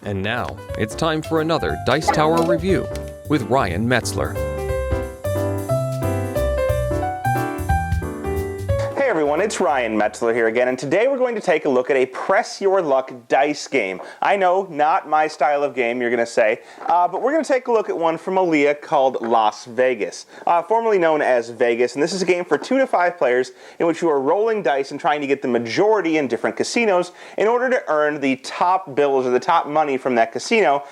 And now, it's time for another Dice Tower review with Ryan Metzler. Hey everyone, it's Ryan Metzler here again, and today we're going to take a look at a Press Your Luck dice game. I know, not my style of game, you're going to say, but we're going to take a look at one from Aaliyah called Las Vegas, formerly known as Vegas, and this is a game for 2 to 5 players in which you are rolling dice and trying to get the majority in different casinos in order to earn the top bills or the top money from that casino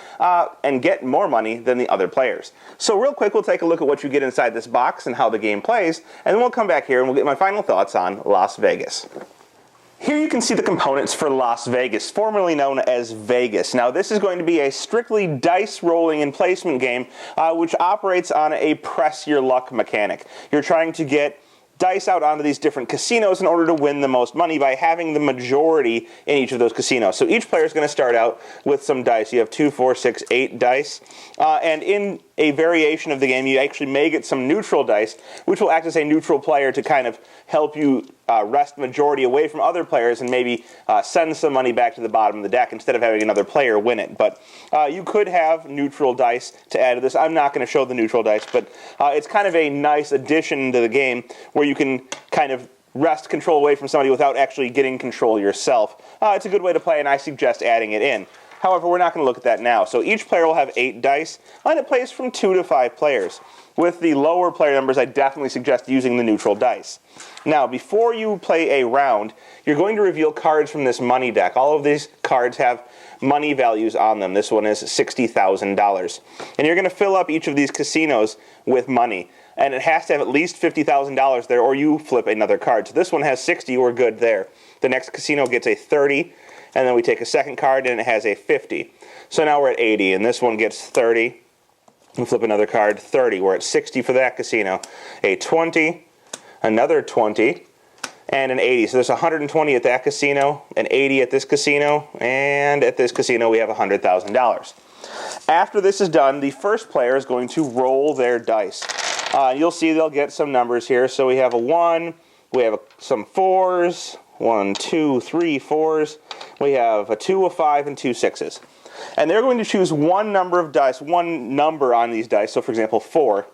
and get more money than the other players. So real quick, we'll take a look at what you get inside this box and how the game plays, and then we'll come back here and we'll get my final thoughts on Las Vegas. Here you can see the components for Las Vegas, formerly known as Vegas. Now this is going to be a strictly dice rolling and placement game which operates on a press your luck mechanic. You're trying to get dice out onto these different casinos in order to win the most money by having the majority in each of those casinos. So each player is going to start out with some dice. You have 2, 4, 6, 8 dice, and in a variation of the game you actually may get some neutral dice, which will act as a neutral player to kind of help you wrest majority away from other players and maybe send some money back to the bottom of the deck instead of having another player win it. But you could have neutral dice to add to this. I'm not going to show the neutral dice, but it's kind of a nice addition to the game where you can kind of wrest control away from somebody without actually getting control yourself. It's a good way to play, and I suggest adding it in. However, we're not going to look at that now. So each player will have 8 dice, and it plays from 2 to 5 players. With the lower player numbers, I definitely suggest using the neutral dice. Now, before you play a round, you're going to reveal cards from this money deck. All of these cards have money values on them. This one is $60,000. And you're going to fill up each of these casinos with money. And it has to have at least $50,000 there, or you flip another card. So this one has 60, we're good there. The next casino gets a 30, and then we take a second card, and it has a 50. So now we're at 80, and this one gets 30. We flip another card, 30. We're at 60 for that casino. A 20, another 20, and an 80. So there's 120 at that casino, an 80 at this casino, and at this casino we have $100,000. After this is done, the first player is going to roll their dice. You'll see they'll get some numbers here. So we have a 1, we have some 4s, 1, 2, 3 4s. We have a 2, a 5, and 2 6s. And they're going to choose one number of dice, one number on these dice, so for example 4,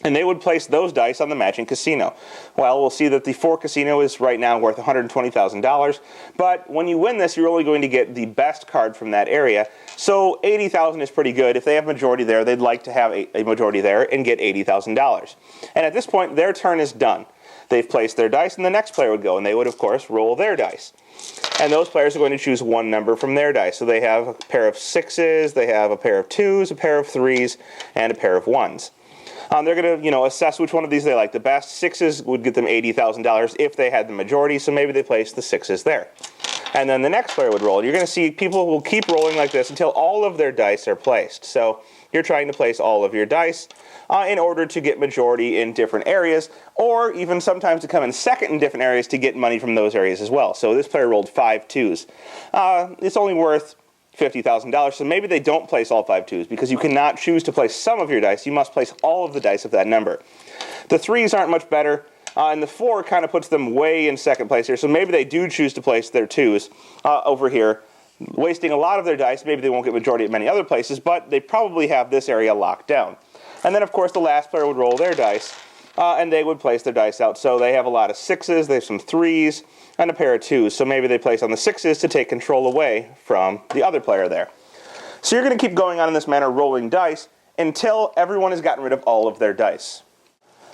and they would place those dice on the matching casino. Well, we'll see that the 4 casino is right now worth $120,000, but when you win this, you're only going to get the best card from that area, so $80,000 is pretty good. If they have a majority there, they'd like to have a majority there and get $80,000. And at this point, their turn is done. They've placed their dice, and the next player would go, and they would, of course, roll their dice. And those players are going to choose one number from their dice. So they have a pair of 6s, they have a pair of 2s, a pair of 3s, and a pair of 1s. They're going to, assess which one of these they like the best. 6s would get them $80,000 if they had the majority, so maybe they place the 6s there. And then the next player would roll. You're going to see people will keep rolling like this until all of their dice are placed. So you're trying to place all of your dice in order to get majority in different areas, or even sometimes to come in second in different areas to get money from those areas as well. So this player rolled 5 2s. It's only worth $50,000, so maybe they don't place all 5 2s because you cannot choose to place some of your dice. You must place all of the dice of that number. The 3s aren't much better, and the 4 kind of puts them way in second place here, so maybe they do choose to place their 2s over here, wasting a lot of their dice. Maybe they won't get majority at many other places, but they probably have this area locked down. And then, of course, the last player would roll their dice, and they would place their dice out. So they have a lot of 6s, they have some 3s, and a pair of 2s. So maybe they place on the 6s to take control away from the other player there. So you're going to keep going on in this manner, rolling dice, until everyone has gotten rid of all of their dice.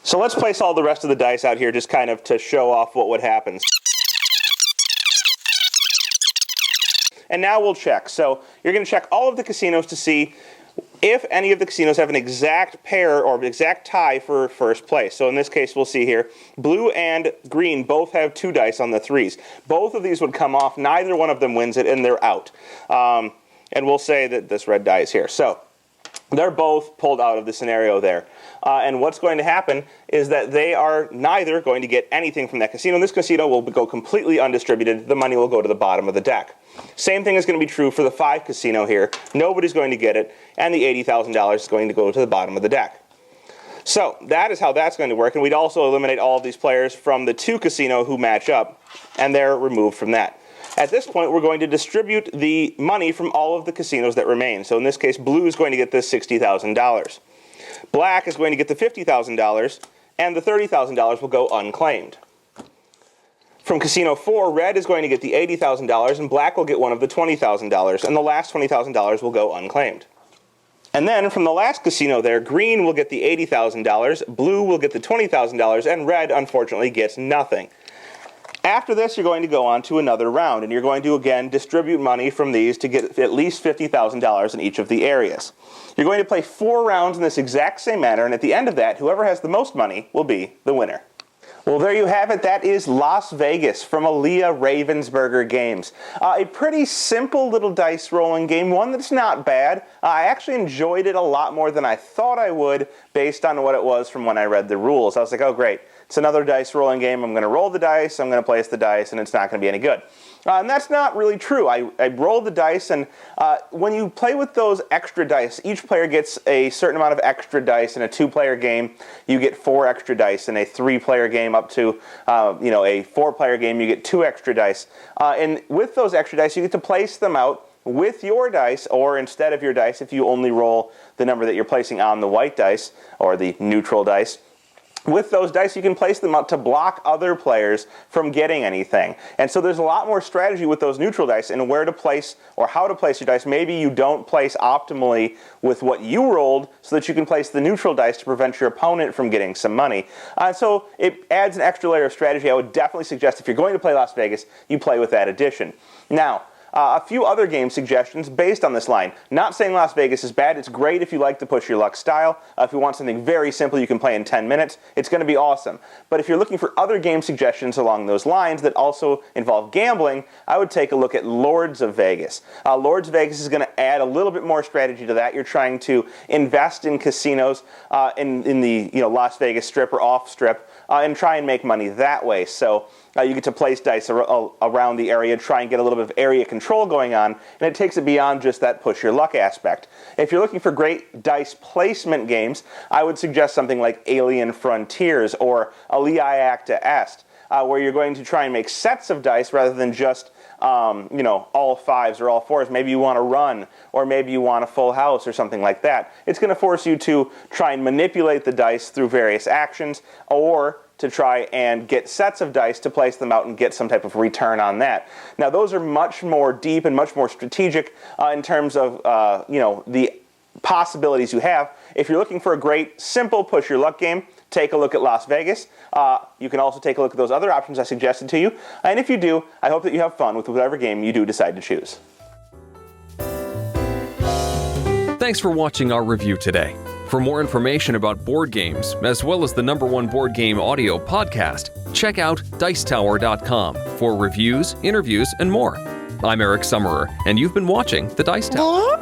So let's place all the rest of the dice out here just kind of to show off what would happen. And now we'll check. So you're going to check all of the casinos to see if any of the casinos have an exact pair or an exact tie for first place. So in this case, we'll see here, blue and green both have 2 dice on the 3s. Both of these would come off. Neither one of them wins it, and they're out. And we'll say that this red die is here. So they're both pulled out of the scenario there. And what's going to happen is that they are neither going to get anything from that casino. This casino will go completely undistributed. The money will go to the bottom of the deck. Same thing is going to be true for the 5 casino here. Nobody's going to get it, and the $80,000 is going to go to the bottom of the deck. So that is how that's going to work, and we'd also eliminate all of these players from the 2 casino who match up, and they're removed from that. At this point, we're going to distribute the money from all of the casinos that remain. So in this case, blue is going to get this $60,000. Black is going to get the $50,000, and the $30,000 will go unclaimed. From Casino 4, red is going to get the $80,000, and black will get one of the $20,000, and the last $20,000 will go unclaimed. And then from the last casino there, green will get the $80,000, blue will get the $20,000, and red, unfortunately, gets nothing. After this, you're going to go on to another round, and you're going to, again, distribute money from these to get at least $50,000 in each of the areas. You're going to play 4 rounds in this exact same manner, and at the end of that, whoever has the most money will be the winner. Well, there you have it. That is Las Vegas from Aaliyah Ravensburger Games. A pretty simple little dice rolling game, one that's not bad. I actually enjoyed it a lot more than I thought I would based on what it was from when I read the rules. I was like, oh great, it's another dice rolling game. I'm going to roll the dice, I'm going to place the dice, and it's not going to be any good. And that's not really true. I rolled the dice, and when you play with those extra dice, each player gets a certain amount of extra dice. In a 2-player game, you get 4 extra dice. In a 3-player game up to a 4-player game, you get 2 extra dice. And with those extra dice, you get to place them out with your dice, or instead of your dice, if you only roll the number that you're placing on the white dice, or the neutral dice. With those dice, you can place them out to block other players from getting anything. And so there's a lot more strategy with those neutral dice and where to place or how to place your dice. Maybe you don't place optimally with what you rolled so that you can place the neutral dice to prevent your opponent from getting some money. So it adds an extra layer of strategy. I would definitely suggest if you're going to play Las Vegas, you play with that addition. Now, a few other game suggestions based on this line. Not saying Las Vegas is bad. It's great if you like the push your luck style. If you want something very simple you can play in 10 minutes, it's going to be awesome. But if you're looking for other game suggestions along those lines that also involve gambling, I would take a look at Lords of Vegas. Lords of Vegas is going to add a little bit more strategy to that. You're trying to invest in casinos in the Las Vegas Strip or off Strip and try and make money that way. So you get to place dice around the area, try and get a little bit of area control going on, and it takes it beyond just that push your luck aspect. If you're looking for great dice placement games, I would suggest something like Alien Frontiers or Alii Acta Est, where you're going to try and make sets of dice rather than just all 5s or all 4s. Maybe you want a run, or maybe you want a full house or something like that. It's going to force you to try and manipulate the dice through various actions, or to try and get sets of dice to place them out and get some type of return on that. Now, those are much more deep and much more strategic in terms of the possibilities you have. If you're looking for a great, simple push your luck game, take a look at Las Vegas. You can also take a look at those other options I suggested to you. And if you do, I hope that you have fun with whatever game you do decide to choose. Thanks for watching our review today. For more information about board games, as well as the #1 board game audio podcast, check out Dicetower.com for reviews, interviews, and more. I'm Eric Summerer, and you've been watching The Dice Tower.